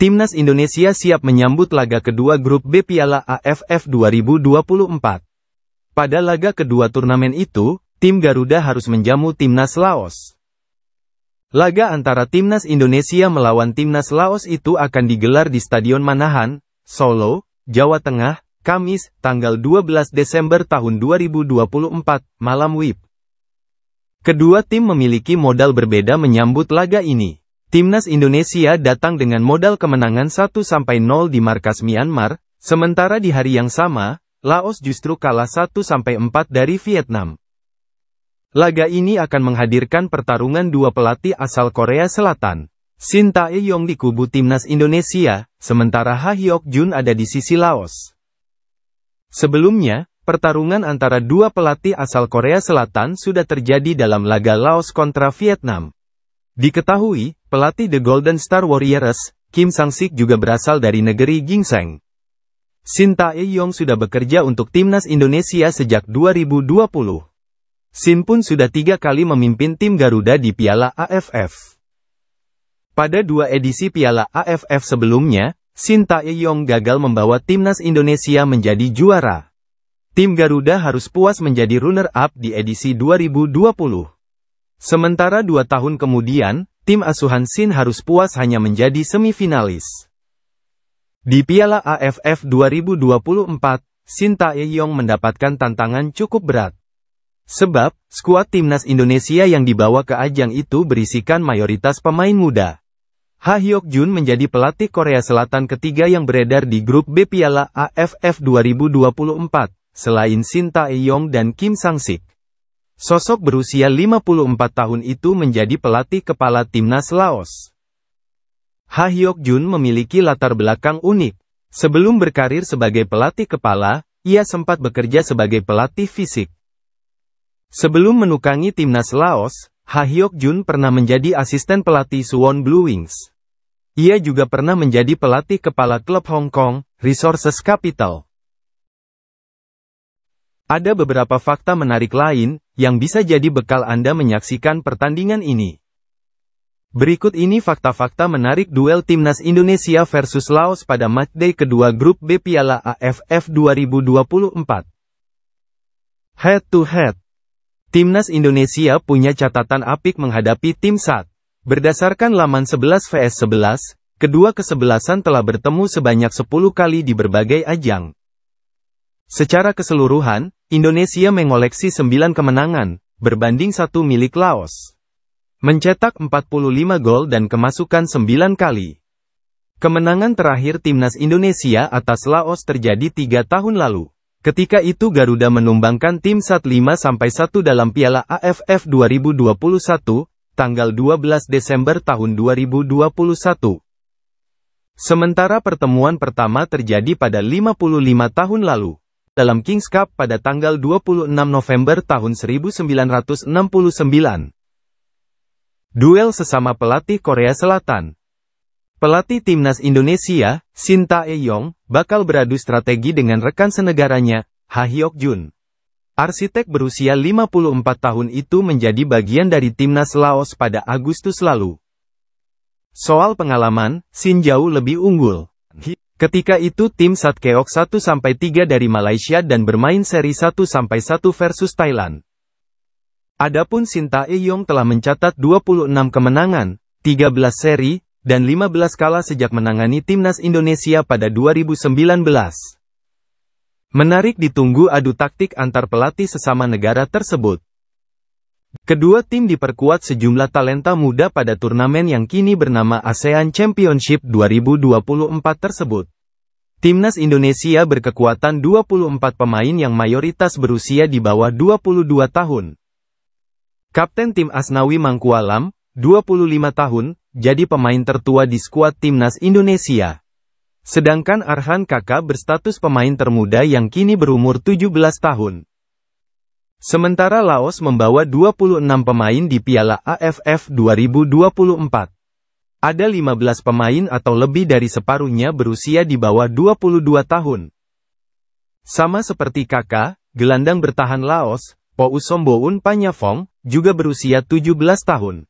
Timnas Indonesia siap menyambut laga kedua grup B Piala AFF 2024. Pada laga kedua turnamen itu, tim Garuda harus menjamu Timnas Laos. Laga antara Timnas Indonesia melawan Timnas Laos itu akan digelar di Stadion Manahan, Solo, Jawa Tengah, Kamis, tanggal 12 Desember tahun 2024, malam WIB. Kedua tim memiliki modal berbeda menyambut laga ini. Timnas Indonesia datang dengan modal kemenangan 1-0 di markas Myanmar, sementara di hari yang sama, Laos justru kalah 1-4 dari Vietnam. Laga ini akan menghadirkan pertarungan dua pelatih asal Korea Selatan. Shin Tae-yong di kubu Timnas Indonesia, sementara Ha Hyok-jun ada di sisi Laos. Sebelumnya, pertarungan antara dua pelatih asal Korea Selatan sudah terjadi dalam laga Laos kontra Vietnam. Diketahui, pelatih The Golden Star Warriors, Kim Sang-sik juga berasal dari negeri Ginseng. Shin Tae-yong sudah bekerja untuk Timnas Indonesia sejak 2020. Shin pun sudah 3 kali memimpin tim Garuda di Piala AFF. Pada 2 edisi Piala AFF sebelumnya, Shin Tae-yong gagal membawa Timnas Indonesia menjadi juara. Tim Garuda harus puas menjadi runner-up di edisi 2020. Sementara 2 tahun kemudian, tim asuhan Shin harus puas hanya menjadi semifinalis. Di Piala AFF 2024, Shin Tae-yong mendapatkan tantangan cukup berat. Sebab, skuad Timnas Indonesia yang dibawa ke ajang itu berisikan mayoritas pemain muda. Ha Hyok-jun menjadi pelatih Korea Selatan ketiga yang beredar di grup B Piala AFF 2024, selain Shin Tae-yong dan Kim Sang-sik. Sosok berusia 54 tahun itu menjadi pelatih kepala Timnas Laos. Ha Hyok-jun memiliki latar belakang unik. Sebelum berkarir sebagai pelatih kepala, ia sempat bekerja sebagai pelatih fisik. Sebelum menukangi Timnas Laos, Ha Hyok-jun pernah menjadi asisten pelatih Suwon Blue Wings. Ia juga pernah menjadi pelatih kepala klub Hong Kong Resources Capital. Ada beberapa fakta menarik lain, yang bisa jadi bekal Anda menyaksikan pertandingan ini. Berikut ini fakta-fakta menarik duel Timnas Indonesia versus Laos pada matchday kedua grup B Piala AFF 2024. Head to head. Timnas Indonesia punya catatan apik menghadapi tim SAT. Berdasarkan laman 11 vs 11, kedua kesebelasan telah bertemu sebanyak 10 kali di berbagai ajang. Secara keseluruhan, Indonesia mengoleksi 9 kemenangan, berbanding 1 milik Laos. Mencetak 45 gol dan kemasukan 9 kali. Kemenangan terakhir Timnas Indonesia atas Laos terjadi 3 tahun lalu. Ketika itu Garuda menumbangkan tim SAT 5-1 dalam Piala AFF 2021, tanggal 12 Desember tahun 2021. Sementara pertemuan pertama terjadi pada 55 tahun lalu, dalam Kings Cup pada tanggal 26 November tahun 1969. Duel sesama pelatih Korea Selatan. Pelatih Timnas Indonesia, Shin Tae-yong, bakal beradu strategi dengan rekan senegaranya, Ha Hyok-jun. Arsitek berusia 54 tahun itu menjadi bagian dari Timnas Laos pada Agustus lalu. Soal pengalaman, Shin jauh lebih unggul. Ketika itu tim SAT keok 1-3 dari Malaysia dan bermain seri 1-1 versus Thailand. Adapun Shin Tae-yong telah mencatat 26 kemenangan, 13 seri, dan 15 kalah sejak menangani Timnas Indonesia pada 2019. Menarik ditunggu adu taktik antar pelatih sesama negara tersebut. Kedua tim diperkuat sejumlah talenta muda pada turnamen yang kini bernama ASEAN Championship 2024 tersebut. Timnas Indonesia berkekuatan 24 pemain yang mayoritas berusia di bawah 22 tahun. Kapten tim Asnawi Mangkualam, 25 tahun, jadi pemain tertua di skuad Timnas Indonesia. Sedangkan Arhan Kaka berstatus pemain termuda yang kini berumur 17 tahun. Sementara Laos membawa 26 pemain di Piala AFF 2024. Ada 15 pemain atau lebih dari separuhnya berusia di bawah 22 tahun. Sama seperti Kaka, gelandang bertahan Laos, Pousomboun Panyafong, juga berusia 17 tahun.